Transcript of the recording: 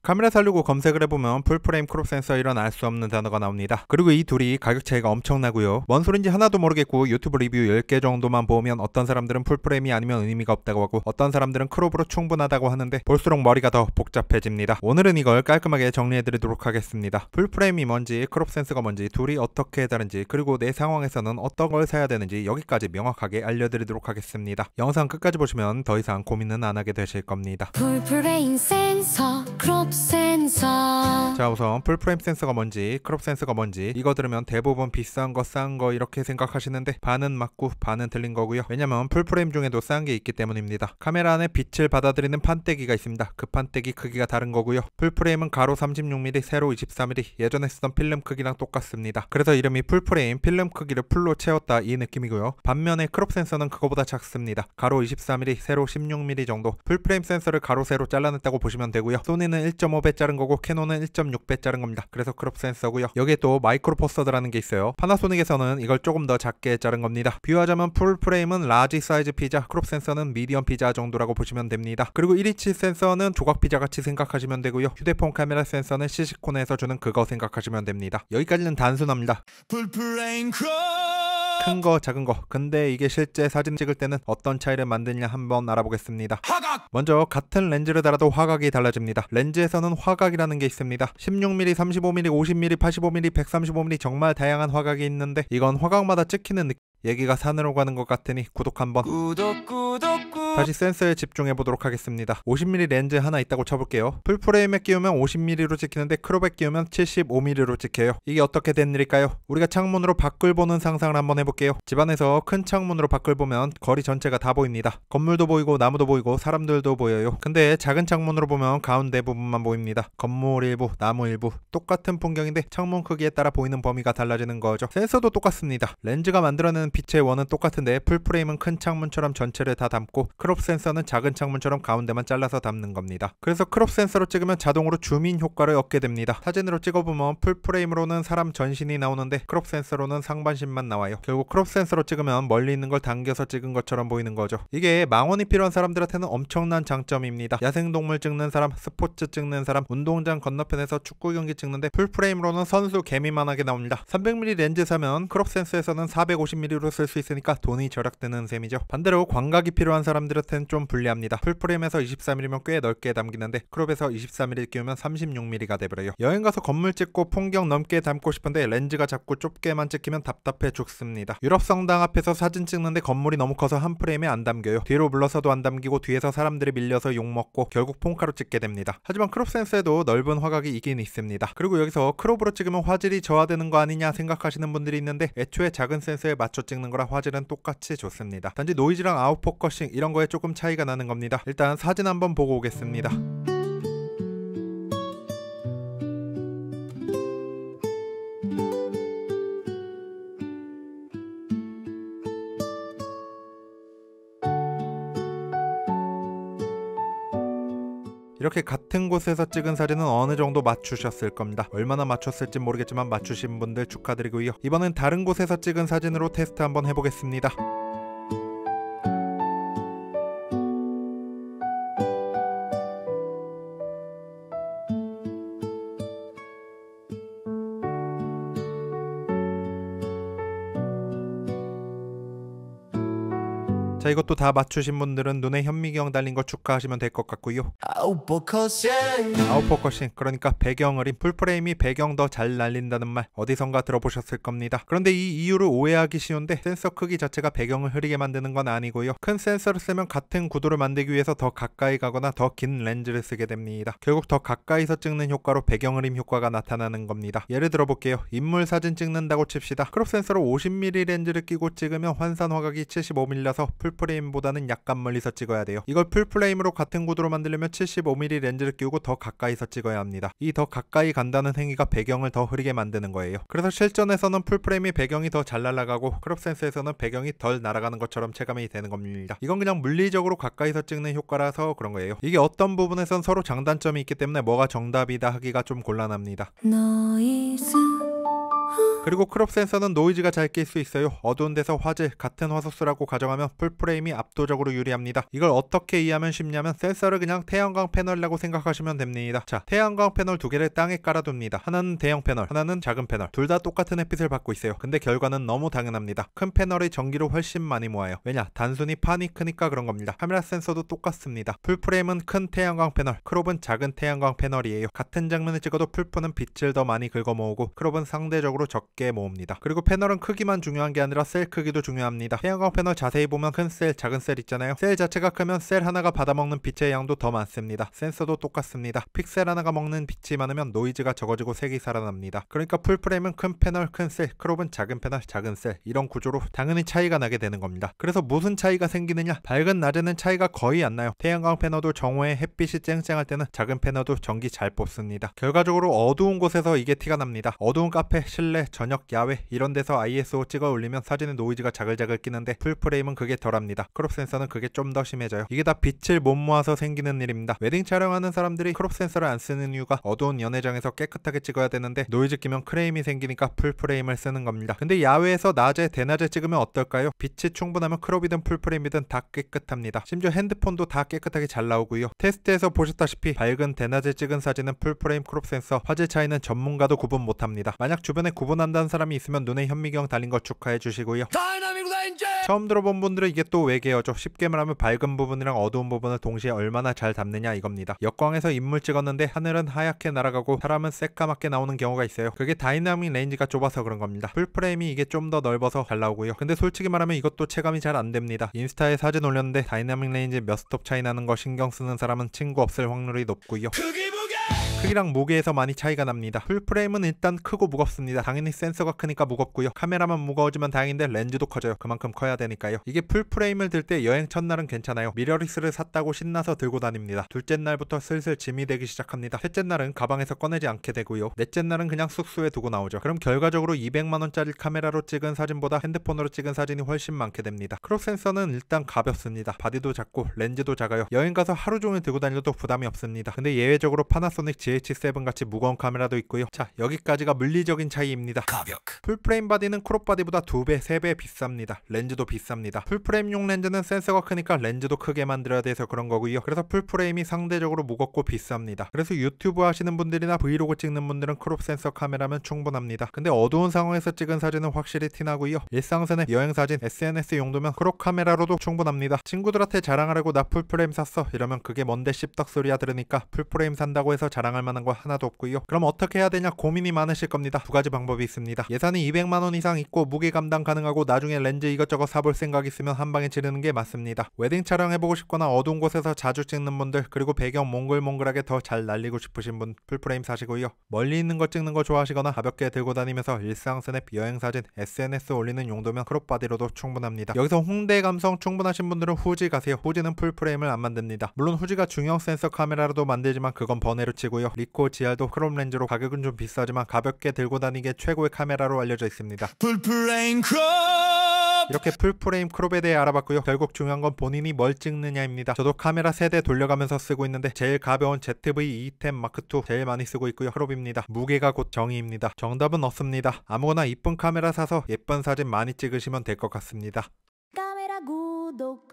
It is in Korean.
카메라 살리고 검색을 해보면 풀프레임 크롭 센서 이런 알 수 없는 단어가 나옵니다. 그리고 이 둘이 가격 차이가 엄청나고요. 뭔 소린지 하나도 모르겠고 유튜브 리뷰 10개 정도만 보면 어떤 사람들은 풀프레임이 아니면 의미가 없다고 하고 어떤 사람들은 크롭으로 충분하다고 하는데 볼수록 머리가 더 복잡해집니다. 오늘은 이걸 깔끔하게 정리해드리도록 하겠습니다. 풀프레임이 뭔지 크롭 센서가 뭔지 둘이 어떻게 다른지 그리고 내 상황에서는 어떤 걸 사야 되는지 여기까지 명확하게 알려드리도록 하겠습니다. 영상 끝까지 보시면 더 이상 고민은 안 하게 되실 겁니다. 풀프레임 센서, 크롭 센서. 자, 우선 풀프레임 센서가 뭔지 크롭 센서가 뭔지 이거 들으면 대부분 비싼 거 싼 거 이렇게 생각하시는데 반은 맞고 반은 틀린 거고요. 왜냐면 풀프레임 중에도 싼 게 있기 때문입니다. 카메라 안에 빛을 받아들이는 판때기가 있습니다. 그 판때기 크기가 다른 거고요. 풀프레임은 가로 36mm, 세로 24mm, 예전에 쓰던 필름 크기랑 똑같습니다. 그래서 이름이 풀프레임, 필름 크기를 풀로 채웠다 이 느낌이고요. 반면에 크롭 센서는 그거보다 작습니다. 가로 24mm, 세로 16mm 정도. 풀프레임 센서를 가로 세로 잘라냈다고 보시면 되고요. 소니는 1.5배 자른 거고 캐논은 1.6배 자른 겁니다. 그래서 크롭 센서고요. 여기에 또 마이크로 포서드라는 게 있어요. 파나소닉에서는 이걸 조금 더 작게 자른 겁니다. 비유하자면 풀프레임은 라지 사이즈 피자, 크롭 센서는 미디엄 피자 정도라고 보시면 됩니다. 그리고 1인치 센서는 조각 피자 같이 생각하시면 되고요. 휴대폰 카메라 센서는 시시콘에서 주는 그거 생각하시면 됩니다. 여기까지는 단순합니다. 풀프레임 크롭 큰 거 작은 거. 근데 이게 실제 사진 찍을 때는 어떤 차이를 만드냐 한번 알아보겠습니다. 화각! 먼저 같은 렌즈를 달아도 화각이 달라집니다. 렌즈에서는 화각이라는 게 있습니다. 16mm, 35mm, 50mm, 85mm, 135mm 정말 다양한 화각이 있는데 이건 화각마다 찍히는 느낌. 얘기가 산으로 가는 것 같으니 구독 한번. 다시 센서에 집중해 보도록 하겠습니다. 50mm 렌즈 하나 있다고 쳐볼게요. 풀프레임에 끼우면 50mm로 찍히는데 크롭에 끼우면 75mm로 찍혀요. 이게 어떻게 된 일일까요? 우리가 창문으로 밖을 보는 상상을 한번 해볼게요. 집안에서 큰 창문으로 밖을 보면 거리 전체가 다 보입니다. 건물도 보이고 나무도 보이고 사람들도 보여요. 근데 작은 창문으로 보면 가운데 부분만 보입니다. 건물 일부, 나무 일부 똑같은 풍경인데 창문 크기에 따라 보이는 범위가 달라지는 거죠. 센서도 똑같습니다. 렌즈가 만들어내는 빛의 원은 똑같은데 풀프레임은 큰 창문처럼 전체를 다 담고 크롭 센서는 작은 창문처럼 가운데만 잘라서 담는 겁니다. 그래서 크롭 센서로 찍으면 자동으로 줌인 효과를 얻게 됩니다. 사진으로 찍어보면 풀프레임으로는 사람 전신이 나오는데 크롭 센서로는 상반신만 나와요. 결국 크롭 센서로 찍으면 멀리 있는 걸 당겨서 찍은 것처럼 보이는 거죠. 이게 망원이 필요한 사람들한테는 엄청난 장점입니다. 야생동물 찍는 사람, 스포츠 찍는 사람, 운동장 건너편에서 축구 경기 찍는데 풀프레임으로는 선수 개미만하게 나옵니다. 300mm 렌즈 사면 크롭 센서에서는 450mm로 쓸 수 있으니까 돈이 절약되는 셈이죠. 반대로 광각이 필요한 사람들한테는 좀 불리합니다. 풀프레임에서 24mm면 꽤 넓게 담기는데 크롭에서 24mm 끼우면 36mm가 돼버려요. 여행 가서 건물 찍고 풍경 넘게 담고 싶은데 렌즈가 작고 좁게만 찍히면 답답해 죽습니다. 유럽 성당 앞에서 사진 찍는데 건물이 너무 커서 한 프레임에 안 담겨요. 뒤로 물러서도 안 담기고 뒤에서 사람들이 밀려서 욕먹고 결국 폰카로 찍게 됩니다. 하지만 크롭 센서에도 넓은 화각이 있긴 있습니다. 그리고 여기서 크롭으로 찍으면 화질이 저하되는 거 아니냐 생각하시는 분들이 있는데 애초에 작은 센서에 맞춰 찍는 거라 화질은 똑같이 좋습니다. 단지 노이즈랑 아웃포커싱 이런 거에 조금 차이가 나는 겁니다. 일단 사진 한번 보고 오겠습니다. 이렇게 같은 곳에서 찍은 사진은 어느 정도 맞추셨을 겁니다. 얼마나 맞췄을지 모르겠지만 맞추신 분들 축하드리고요. 이번엔 다른 곳에서 찍은 사진으로 테스트 한번 해보겠습니다. 자, 이것도 다 맞추신 분들은 눈에 현미경 달린 거 축하하시면 될 것 같고요. 아웃포커싱 그러니까 배경 흐림. 풀프레임이 배경 더 잘 날린다는 말 어디선가 들어보셨을 겁니다. 그런데 이 이유를 오해하기 쉬운데 센서 크기 자체가 배경을 흐리게 만드는 건 아니고요. 큰 센서를 쓰면 같은 구도를 만들기 위해서 더 가까이 가거나 더 긴 렌즈를 쓰게 됩니다. 결국 더 가까이서 찍는 효과로 배경 흐림 효과가 나타나는 겁니다. 예를 들어 볼게요. 인물 사진 찍는다고 칩시다. 크롭 센서로 50mm 렌즈를 끼고 찍으면 환산 화각이 75mm라서 풀프레임보다는 약간 멀리서 찍어야 돼요. 이걸 풀프레임으로 같은 구도로 만들려면 75mm 렌즈를 끼우고 더 가까이서 찍어야 합니다. 이 더 가까이 간다는 행위가 배경을 더 흐리게 만드는 거예요. 그래서 실전에서는 풀프레임이 배경이 더 잘 날아가고 크롭 센서에서는 배경이 덜 날아가는 것처럼 체감이 되는 겁니다. 이건 그냥 물리적으로 가까이서 찍는 효과라서 그런 거예요. 이게 어떤 부분에선 서로 장단점이 있기 때문에 뭐가 정답이다 하기가 좀 곤란합니다. 그리고 크롭 센서는 노이즈가 잘 낄 수 있어요. 어두운 데서 화질 같은 화소수라고 가정하면 풀프레임이 압도적으로 유리합니다. 이걸 어떻게 이해하면 쉽냐면 센서를 그냥 태양광 패널이라고 생각하시면 됩니다. 자, 태양광 패널 두 개를 땅에 깔아둡니다. 하나는 대형 패널, 하나는 작은 패널. 둘 다 똑같은 햇빛을 받고 있어요. 근데 결과는 너무 당연합니다. 큰 패널이 전기를 훨씬 많이 모아요. 왜냐? 단순히 판이 크니까 그런 겁니다. 카메라 센서도 똑같습니다. 풀프레임은 큰 태양광 패널, 크롭은 작은 태양광 패널이에요. 같은 장면을 찍어도 풀프는 빛을 더 많이 긁어 모으고 크롭은 상대적으로 적게 모읍니다. 그리고 패널은 크기만 중요한 게 아니라 셀 크기도 중요합니다. 태양광 패널 자세히 보면 큰 셀, 작은 셀 있잖아요. 셀 자체가 크면 셀 하나가 받아먹는 빛의 양도 더 많습니다. 센서도 똑같습니다. 픽셀 하나가 먹는 빛이 많으면 노이즈가 적어지고 색이 살아납니다. 그러니까 풀프레임은 큰 패널, 큰 셀, 크롭은 작은 패널, 작은 셀, 이런 구조로 당연히 차이가 나게 되는 겁니다. 그래서 무슨 차이가 생기느냐? 밝은 낮에는 차이가 거의 안 나요. 태양광 패널도 정오에 햇빛이 쨍쨍할 때는 작은 패널도 전기 잘 뽑습니다. 결과적으로 어두운 곳에서 이게 티가 납니다. 어두운 카페, 실내, 저녁, 야외 이런 데서 ISO 찍어 올리면 사진의 노이즈가 자글자글 끼는데 풀프레임은 그게 덜합니다. 크롭 센서는 그게 좀 더 심해져요. 이게 다 빛을 못 모아서 생기는 일입니다. 웨딩 촬영하는 사람들이 크롭 센서를 안 쓰는 이유가 어두운 연회장에서 깨끗하게 찍어야 되는데 노이즈 끼면 크레임이 생기니까 풀프레임을 쓰는 겁니다. 근데 야외에서 낮에, 대낮에 찍으면 어떨까요? 빛이 충분하면 크롭이든 풀프레임이든 다 깨끗합니다. 심지어 핸드폰도 다 깨끗하게 잘 나오고요. 테스트에서 보셨다시피 밝은 대낮에 찍은 사진은 풀프레임 크롭 센서, 화질 차이는 전문가도 구분 못합니다. 만약 주변에 구분한다는 사람이 있으면 눈에 현미경 달린 거 축하해 주시고요. 처음 들어본 분들은 이게 또 외계어죠. 쉽게 말하면 밝은 부분이랑 어두운 부분을 동시에 얼마나 잘 담느냐 이겁니다. 역광에서 인물 찍었는데 하늘은 하얗게 날아가고 사람은 새까맣게 나오는 경우가 있어요. 그게 다이나믹 레인지가 좁아서 그런 겁니다. 풀프레임이 이게 좀 더 넓어서 잘 나오고요. 근데 솔직히 말하면 이것도 체감이 잘 안 됩니다. 인스타에 사진 올렸는데 다이나믹 레인지 몇 스톱 차이 나는 거 신경 쓰는 사람은 친구 없을 확률이 높고요. 크기랑 무게에서 많이 차이가 납니다. 풀프레임은 일단 크고 무겁습니다. 당연히 센서가 크니까 무겁고요. 카메라만 무거워지면 다행인데 렌즈도 커져요. 그만큼 커야 되니까요. 이게 풀프레임을 들 때 여행 첫날은 괜찮아요. 미러리스를 샀다고 신나서 들고 다닙니다. 둘째 날부터 슬슬 짐이 되기 시작합니다. 셋째 날은 가방에서 꺼내지 않게 되고요. 넷째 날은 그냥 숙소에 두고 나오죠. 그럼 결과적으로 200만원짜리 카메라로 찍은 사진보다 핸드폰으로 찍은 사진이 훨씬 많게 됩니다. 크롭 센서는 일단 가볍습니다. 바디도 작고 렌즈도 작아요. 여행 가서 하루 종일 들고 다녀도 부담이 없습니다. 근데 예외적으로 파나소닉 GH7 같이 무거운 카메라도 있고요. 자, 여기까지가 물리적인 차이입니다. 풀프레임 바디는 크롭 바디보다 2배, 3배 비쌉니다. 렌즈도 비쌉니다. 풀프레임용 렌즈는 센서가 크니까 렌즈도 크게 만들어야 돼서 그런 거고요. 그래서 풀프레임이 상대적으로 무겁고 비쌉니다. 그래서 유튜브 하시는 분들이나 브이로그 찍는 분들은 크롭 센서 카메라면 충분합니다. 근데 어두운 상황에서 찍은 사진은 확실히 티나고요. 일상스냅, 여행사진, SNS 용도면 크롭 카메라로도 충분합니다. 친구들한테 자랑하려고 나 풀프레임 샀어 이러면 그게 뭔데 씹덕 소리야 들으니까 풀프레임 산다고 해서 자랑할 만한 거 하나도 없고요. 그럼 어떻게 해야 되냐 고민이 많으실 겁니다. 두 가지 방법이 있습니다. 예산이 200만원 이상 있고 무게 감당 가능하고 나중에 렌즈 이것저것 사볼 생각 있으면 한 방에 지르는 게 맞습니다. 웨딩 촬영해보고 싶거나 어두운 곳에서 자주 찍는 분들, 그리고 배경 몽글몽글하게 더 잘 날리고 싶으신 분 풀프레임 사시고요. 멀리 있는 거 찍는 거 좋아하시거나 가볍게 들고 다니면서 일상 스냅, 여행사진, SNS 올리는 용도면 크롭 바디로도 충분합니다. 여기서 홍대 감성 충분하신 분들은 후지 가세요. 후지는 풀프레임을 안 만듭니다. 물론 후지가 중형 센서 카메라로도 만들지만 그건 번외로 치고요. 리코 GR도 크롭 렌즈로 가격은 좀 비싸지만 가볍게 들고 다니기에 최고의 카메라로 알려져 있습니다. 풀프레임 크롭! 이렇게 풀프레임 크롭에 대해 알아봤고요. 결국 중요한 건 본인이 뭘 찍느냐입니다. 저도 카메라 3대 돌려가면서 쓰고 있는데 제일 가벼운 ZV-E10 마크2 제일 많이 쓰고 있고요. 크롭입니다. 무게가 곧 정의입니다. 정답은 없습니다. 아무거나 이쁜 카메라 사서 예쁜 사진 많이 찍으시면 될 것 같습니다. 카메라 구독